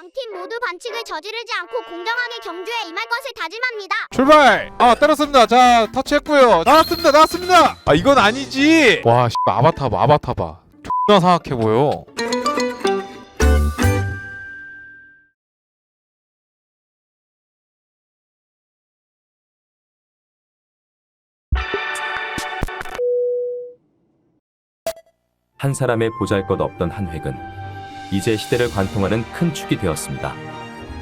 양팀 모두 반칙을 저지르지 않고 공정하게 경주에 임할 것을 다짐합니다. 출발! 때렸습니다. 자, 터치했고요. 나왔습니다. 아, 이건 아니지. 와, 아바타 봐. 존나 사악해 보여. 한 사람의 보잘것없던 한 획은 이제 시대를 관통하는 큰 축이 되었습니다.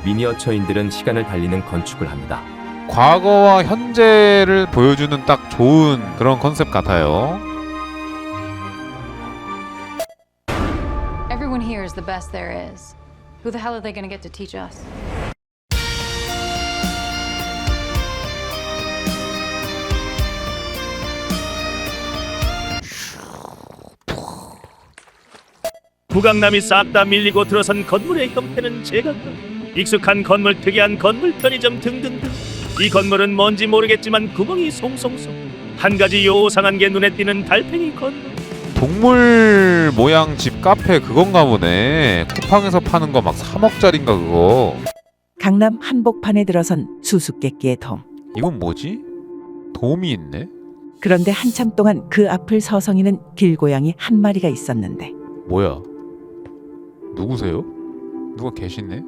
미니어처인들은 시간을 달리는 건축을 합니다. 과거와 현재를 보여주는 딱 좋은 그런 컨셉 같아요. Everyone here is the best there is. Who the hell are they gonna get to teach us? 부강남이 싹 다 밀리고 들어선 건물의 형태는 제각각. 익숙한 건물, 특이한 건물, 편의점 등등등. 이 건물은 뭔지 모르겠지만 구멍이 송송송. 한 가지 요상한 게 눈에 띄는 달팽이 건물. 동물 모양 집 카페 그건가 보네. 쿠팡에서 파는 거 막 3억짜린가 그거. 강남 한복판에 들어선 수수께끼의 돔. 이건 뭐지? 돔이 있네? 그런데 한참 동안 그 앞을 서성이는 길고양이 한 마리가 있었는데 뭐야? 누구세요? 누가 계시네?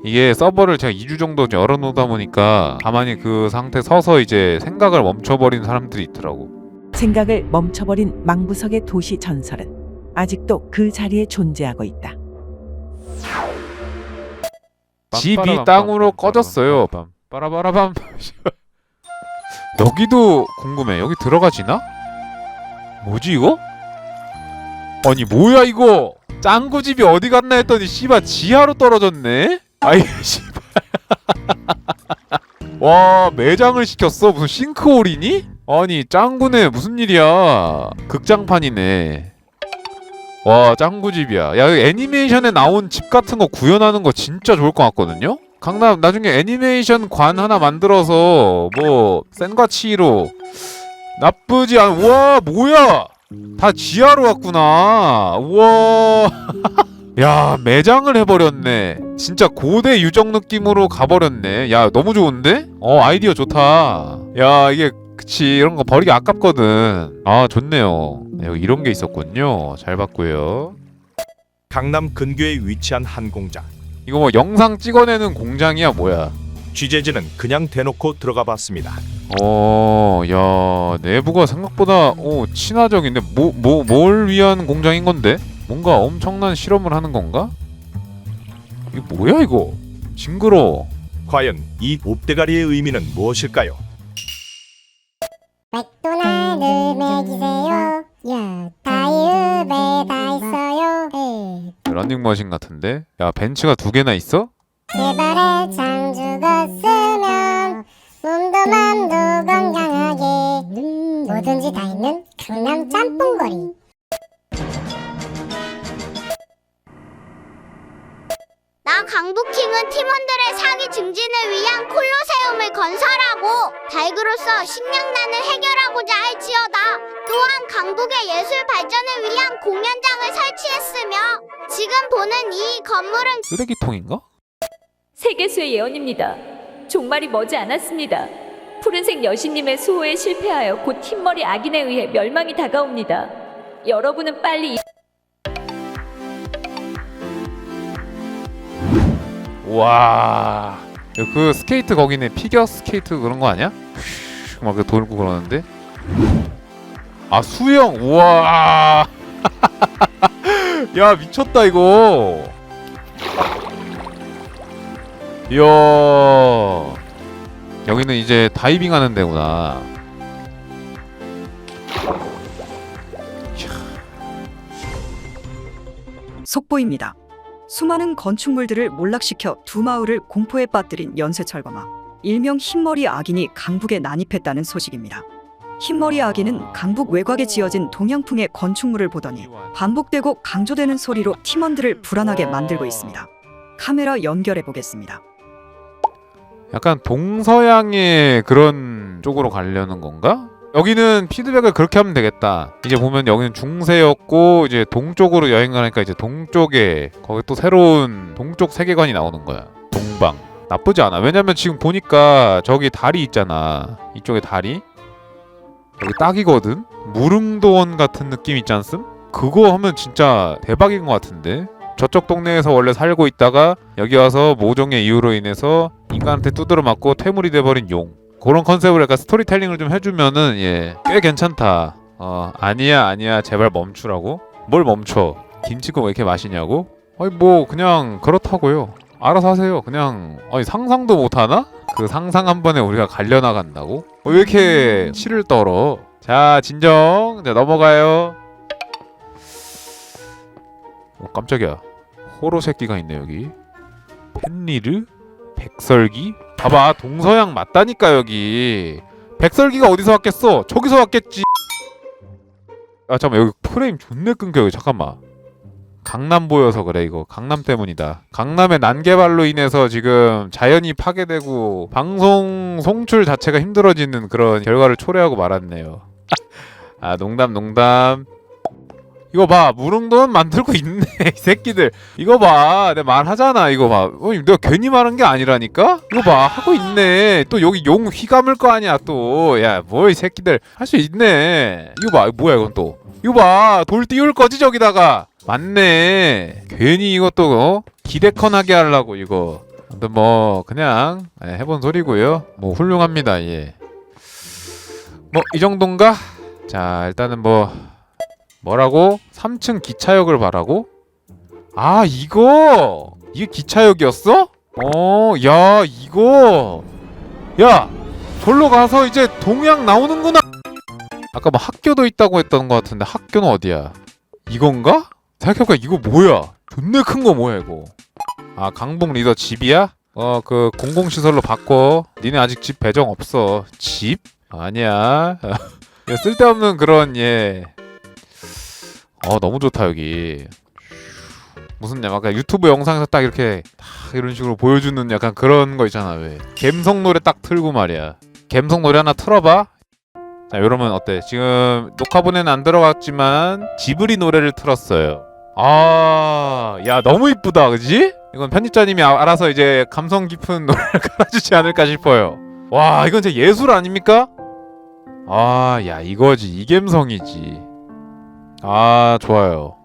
이게 서버를 제가 2주 정도 열어놓다 보니까 가만히 그 상태 서서 이제 생각을 멈춰버린 사람들이 있더라고. 생각을 멈춰버린 망부석의 도시 전설은 아직도 그 자리에 존재하고 있다. 집이 땅으로 꺼졌어요. 빠라바라밤. 여기도 궁금해. 여기 들어가지나? 뭐지 이거? 아니 뭐야 이거? 짱구집이 어디 갔나 했더니 씨발 지하로 떨어졌네? 아이 씨발. 와 매장을 시켰어? 무슨 싱크홀이니? 아니 짱구네 무슨 일이야? 극장판이네. 와 짱구집이야. 야 애니메이션에 나온 집 같은 거 구현하는 거 진짜 좋을 것 같거든요? 강남 나중에 애니메이션 관 하나 만들어서 뭐 센과 치히로 나쁘지 않... 우와 뭐야 다 지하로 왔구나. 우와 야 매장을 해버렸네. 진짜 고대 유적 느낌으로 가버렸네. 야 너무 좋은데? 아이디어 좋다. 야 이게 그치 이런 거 버리기 아깝거든. 아 좋네요. 여기 이런 게 있었군요. 잘 봤고요. 강남 근교에 위치한 한 공장. 이거 뭐 영상 찍어내는 공장이야 뭐야? 취재진은 그냥 대놓고 들어가 봤습니다. 야 내부가 생각보다 친화적인데 뭘 위한 공장인 건데? 뭔가 엄청난 실험을 하는 건가? 이거 뭐야 이거? 징그러워. 과연 이 옵대가리의 의미는 무엇일까요? 맥도날드 먹이세요. 야, 다이읍에 다 있어요. 런닝머신 같은데? 야 벤츠가 2개나 있어? 제발에 장 죽었으면 몸도 맘도 건강하게 뭐든지 다 있는 강남 짬뽕거리. 나 강북킹은 팀원들의 사기 증진을 위한 콜로세움을 건설하고 달그로서 식량난을 해결하고자 할지어다. 또한 강북의 예술 발전을 위한 공연장을 설치했으며 지금 보는 이 건물은 쓰레기통인가? 세계수의 예언입니다. 종말이 머지 않았습니다. 푸른색 여신님의 수호에 실패하여 곧 흰머리 악인에 의해 멸망이 다가옵니다. 여러분은 빨리 와, 그 스케이트 거기네. 피겨 스케이트 그런 거 아니야? 막 돌고 그러는데. 아 수영. 우와. 야 미쳤다 이거. 이야. 여기는 이제 다이빙 하는 데구나. 속보입니다. 수많은 건축물들을 몰락시켜 두 마을을 공포에 빠뜨린 연쇄철거마 일명 흰머리 악인이 강북에 난입했다는 소식입니다. 흰머리 악인은 강북 외곽에 지어진 동양풍의 건축물을 보더니 반복되고 강조되는 소리로 팀원들을 불안하게 만들고 있습니다. 카메라 연결해 보겠습니다. 약간 동서양의 그런 쪽으로 가려는 건가? 여기는 피드백을 그렇게 하면 되겠다. 이제 보면 여기는 중세였고 이제 동쪽으로 여행 가니까 이제 동쪽에 거기 또 새로운 동쪽 세계관이 나오는 거야. 동방. 나쁘지 않아. 왜냐면 지금 보니까 저기 다리 있잖아. 이쪽에 다리. 여기 딱이거든. 무릉도원 같은 느낌 있지 않음? 그거 하면 진짜 대박인 것 같은데. 저쪽 동네에서 원래 살고 있다가 여기 와서 모종의 이유로 인해서 인간한테 두드려 맞고 퇴물이 돼버린 용. 그런 컨셉으로 약간 스토리텔링을 좀 해주면은 꽤 괜찮다. 아니야 제발 멈추라고? 뭘 멈춰? 김치국 왜 이렇게 마시냐고? 아니 뭐 그냥 그렇다고요. 알아서 하세요. 그냥 상상도 못하나? 그 상상 한 번에 우리가 갈려나간다고? 왜 이렇게 치를 떨어? 자 진정. 자 넘어가요. 깜짝이야. 호로 새끼가 있네 여기. 펜리르? 백설기? 봐봐 동서양 맞다니까 여기. 백설기가 어디서 왔겠어? 저기서 왔겠지. 아 잠깐만 여기 프레임 존내 끊겨. 여기 잠깐만. 강남 보여서 그래. 이거 강남 때문이다. 강남의 난개발로 인해서 지금 자연이 파괴되고 방송 송출 자체가 힘들어지는 그런 결과를 초래하고 말았네요. 아 농담. 이거 봐 무릉도원 만들고 있네 이 새끼들. 이거 봐 내가 말하잖아. 이거 봐 내가 괜히 말한 게 아니라니까. 이거 봐 하고 있네. 또 여기 용 휘감을 거 아니야 또. 야 뭐 이 새끼들 할 수 있네. 이거 봐 뭐야 이건 또. 이거 봐 돌 띄울 거지 저기다가. 맞네. 괜히 이것도 기대컨하게 하려고 이거. 근데 뭐 그냥 해본 소리고요. 뭐 훌륭합니다. 예. 뭐 이 정도인가? 자 일단은 뭐라고? 3층 기차역을 바라고? 아 이게 기차역이었어? 야 이거 야 절로 가서 이제 동양 나오는구나. 아까 뭐 학교도 있다고 했던 것 같은데 학교는 어디야? 이건가? 생각해보니까 이거 뭐야? 존나 큰 거 뭐야 이거? 아 강북 리더 집이야? 그 공공시설로 바꿔. 니네 아직 집 배정 없어. 집? 아니야. 쓸데없는 그런 너무 좋다 여기. 무슨 약간 유튜브 영상에서 딱 이렇게 이런 식으로 보여주는 약간 그런 거 있잖아. 왜 갬성 노래 딱 틀고 말이야. 갬성 노래 하나 틀어봐. 자 여러분 어때? 지금 녹화본에는 안 들어갔지만 지브리 노래를 틀었어요. 야 너무 이쁘다 그지? 이건 편집자님이 알아서 이제 감성 깊은 노래를 깔아주지 않을까 싶어요. 와 이건 진짜 예술 아닙니까? 야 이거지. 이 감성이지. 좋아요.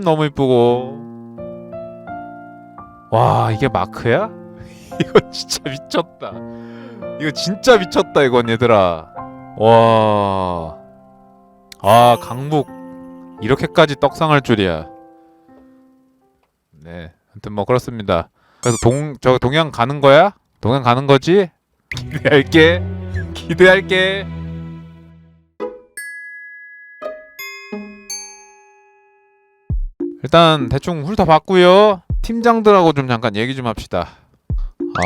너무 이쁘고. 와 이게 마크야? 이거 진짜 미쳤다. 이거 진짜 미쳤다 이건 얘들아. 와. 강북 이렇게까지 떡상할 줄이야. 네. 아무튼 뭐 그렇습니다. 그래서 동양 가는 거야? 동양 가는 거지? 기대할게. 일단 대충 훑어봤고요. 팀장들하고 좀 잠깐 얘기 좀 합시다.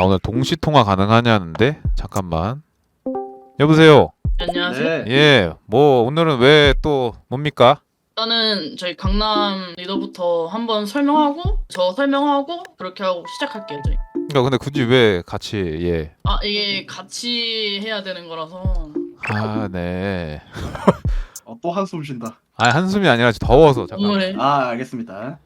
오늘 동시통화 가능하냐는데? 잠깐만. 여보세요? 안녕하세요. 예, 뭐 오늘은 왜 또 뭡니까? 일단은 저희 강남 리더부터 한번 설명하고 저 설명하고 그렇게 하고 시작할게요. 저희. 그러니까 근데 굳이 왜 같이 이게 같이 해야 되는 거라서. 네. 또 한숨 쉰다. 한숨이 아니라 더워서 잠깐. 오늘의 알겠습니다.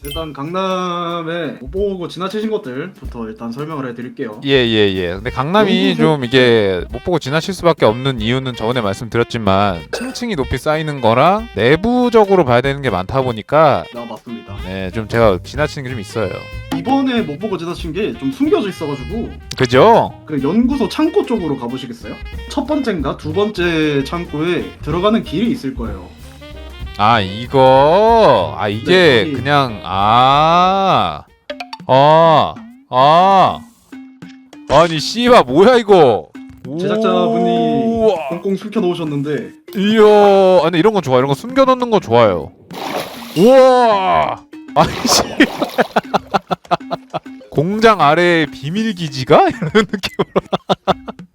일단 강남에 못 보고 지나치신 것들부터 일단 설명을 해드릴게요. 예. 근데 강남이 좀 이게 못 보고 지나칠 수밖에 없는 이유는 저번에 말씀드렸지만 층층이 높이 쌓이는 거랑 내부적으로 봐야 되는 게 많다 보니까 맞습니다. 네, 좀 제가 지나치는 게 좀 있어요. 이번에 못 보고 지나친 게 좀 숨겨져 있어가지고 그죠? 그 연구소 창고 쪽으로 가보시겠어요? 첫 번째인가 두 번째 창고에 들어가는 길이 있을 거예요. 이거 이게 네, 그냥 아니 씨발 뭐야 이거. 제작자분이 꽁꽁 숨겨놓으셨는데 이야. 근데 이런 거 좋아. 이런 거 숨겨놓는 거 좋아요. 우와. 씨. 공장 아래에 비밀 기지가 이런 느낌으로.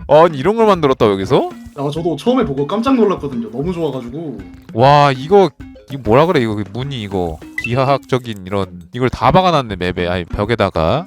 아니 이런 걸 만들었다 여기서? 저도 처음에 보고 깜짝 놀랐거든요. 너무 좋아가지고. 와 이거 뭐라 그래 이거 문이 이거 기하학적인 이런 이걸 다 박아놨네 맵에. 벽에다가.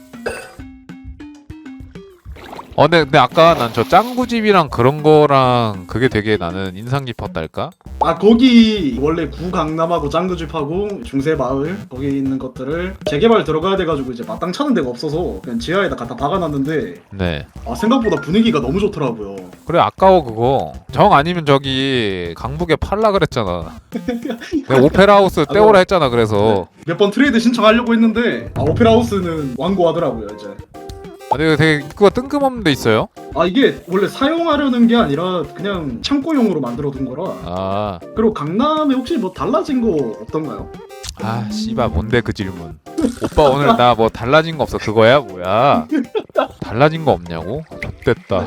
근데 아까 난 저 짱구집이랑 그런 거랑 그게 되게 나는 인상 깊었달까? 아 거기 원래 구강남하고 짱구집하고 중세마을 거기 있는 것들을 재개발 들어가야 돼가지고 이제 마땅 찾는 데가 없어서 그냥 지하에다 갖다 박아놨는데 네. 아 생각보다 분위기가 너무 좋더라고요. 그래 아까워 그거. 정 아니면 저기 강북에 팔라 그랬잖아. 내가 오페라 하우스 떼오라 했잖아. 그래서 몇 번 트레이드 신청하려고 했는데 오페라 하우스는 완고하더라고요 이제. 근데 되게 입구가 뜬금없는 데 있어요. 아 이게 원래 사용하려는 게 아니라 그냥 창고용으로 만들어둔 거라. 아, 그리고 강남에 혹시 뭐 달라진 거 없던가요? 씨발 뭔데 그 질문. 오빠 오늘 나 뭐 달라진 거 없어 그거야? 뭐야? 달라진 거 없냐고? 좆됐다.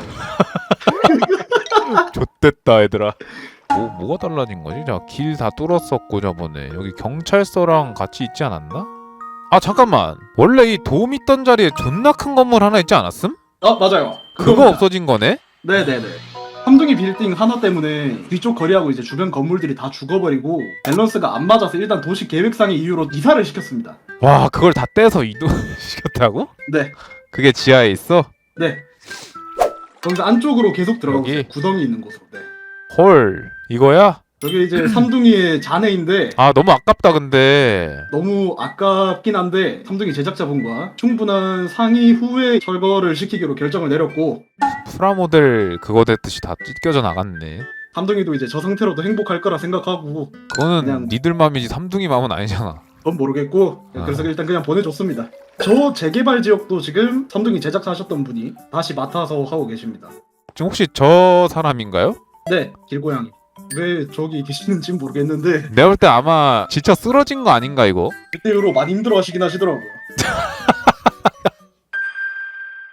좆됐다 얘들아. 뭐가 달라진 거지? 자, 길 다 뚫었었고 저번에 여기 경찰서랑 같이 있지 않았나? 아 잠깐만. 원래 이 돔 있던 자리에 존나 큰 건물 하나 있지 않았음? 맞아요. 그거 없어진 거네? 네네네. 삼둥이 빌딩 하나 때문에 뒤쪽 거리하고 이제 주변 건물들이 다 죽어버리고 밸런스가 안 맞아서 일단 도시 계획상의 이유로 이사를 시켰습니다. 와 그걸 다 떼서 이동시켰다고? 네. 그게 지하에 있어? 네. 거기서 안쪽으로 계속 들어가고 여기? 있어요. 구덩이 있는 곳으로. 네. 헐 이거야? 저게 이제 삼둥이의 잔해인데 아 너무 아깝다 근데. 너무 아깝긴 한데 삼둥이 제작자분과 충분한 상의 후에 철거를 시키기로 결정을 내렸고 프라모델 그거 됐듯이 다 찢겨져 나갔네. 삼둥이도 이제 저 상태로도 행복할 거라 생각하고 그거는 그냥- 니들 맘이지 삼둥이 맘은 아니잖아. 그건 모르겠고 그래서 일단 그냥 보내줬습니다. 저 재개발 지역도 지금 삼둥이 제작사 하셨던 분이 다시 맡아서 하고 계십니다. 지금 혹시 저 사람인가요? 네, 길고양이. 왜 저기 계시는지 모르겠는데 내가 볼 때 아마 지쳐 쓰러진 거 아닌가 이거? 그때 이후로 많이 힘들어하시긴 하시더라고요.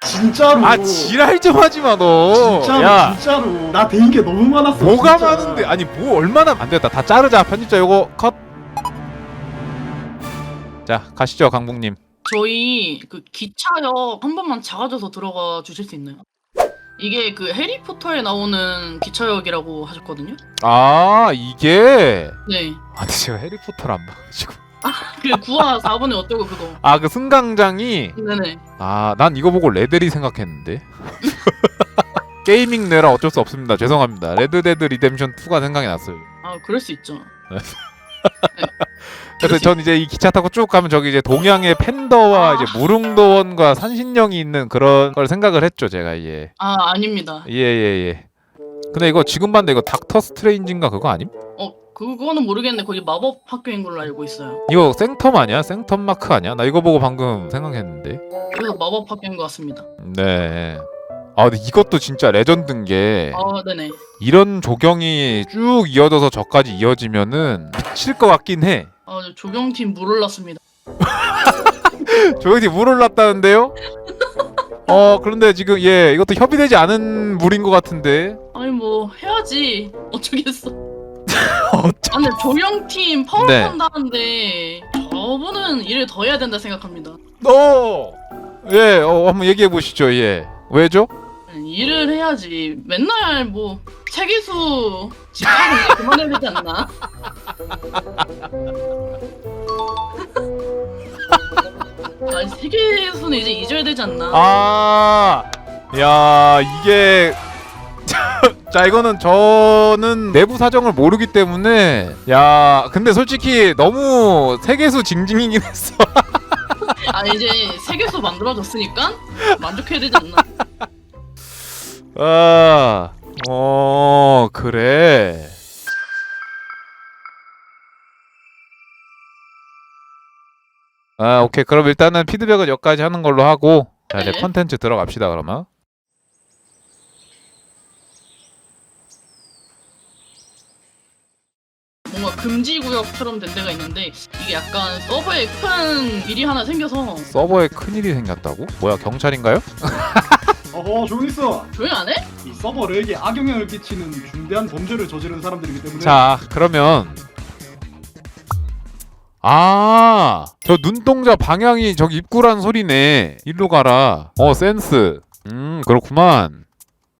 진짜로. 아 지랄 좀 하지 마 너. 진짜로 야 진짜로 나 대인 게 너무 많았어. 뭐가 진짜. 많은데 아니 뭐 얼마나 안 됐다 다 자르자 편집자 요거 컷. 자 가시죠 강북님. 저희 그 기차역 한 번만 작아져서 들어가 주실 수 있나요? 이게 그 해리포터에 나오는 기차역이라고 하셨거든요. 아 이게 네. 아 근데 제가 해리포터를 안 봐가지고 그 9화 4번에 어쩌고 그거. 아 그 승강장이 네네. 아 난 이거 보고 레데리 생각했는데 게이밍 내라 어쩔 수 없습니다 죄송합니다 레드데드 리뎀션 2가 생각이 났어요. 아 그럴 수 있죠. 그래서 전 이제 이 기차 타고 쭉 가면 저기 이제 동양의 팬더와 이제 무릉도원과 산신령이 있는 그런 걸 생각을 했죠 제가 예. 아 아닙니다. 예. 근데 이거 지금 봤는데 이거 닥터 스트레인지인가 그거 아님? 그거는 모르겠는데 거기 마법 학교인 걸로 알고 있어요. 이거 생텀 아니야? 생텀 마크 아니야? 나 이거 보고 방금 생각했는데. 그래서 마법 학교인 것 같습니다. 네. 아 근데 이것도 진짜 레전드인 게 아 네네. 이런 조경이 쭉 이어져서 저까지 이어지면은 미칠 것 같긴 해. 아 조경팀 물 올랐습니다. 조경이 물 올랐다는데요? 그런데 지금 예 이것도 협의되지 않은 물인 것 같은데. 아니 뭐 해야지 어쩌겠어. 근데 조경팀 파워 네. 한다는데 저분은 일을 더 해야 된다 생각합니다. 예, 한번 얘기해 보시죠. 예, 왜죠? 일을 해야지. 맨날 뭐 세계수 집하는 그만해야 되지 않나? 아니 세계수는 이제 잊어야 되지 않나? 야 이게 자 이거는 저는 내부 사정을 모르기 때문에 야 근데 솔직히 너무 세계수 징징이긴 했어. 아 이제 세계수 만들어졌으니까 만족해야 되지 않나? 그래. 오케이. 그럼 일단은 피드백은 여기까지 하는 걸로 하고 자 이제 네. 컨텐츠 들어갑시다 그러면. 뭔가 금지구역처럼 된 데가 있는데 이게 약간 서버에 큰 일이 하나 생겨서 서버에 큰일이 생겼다고? 뭐야 경찰인가요? 조용히 있어. 조용 안 해? 이 서버 렉에 악영향을 끼치는 중대한 범죄를 저지른 사람들이기 때문에. 자 그러면 저 눈동자 방향이 저기 입구란 소리네. 일로 가라. 센스. 그렇구만.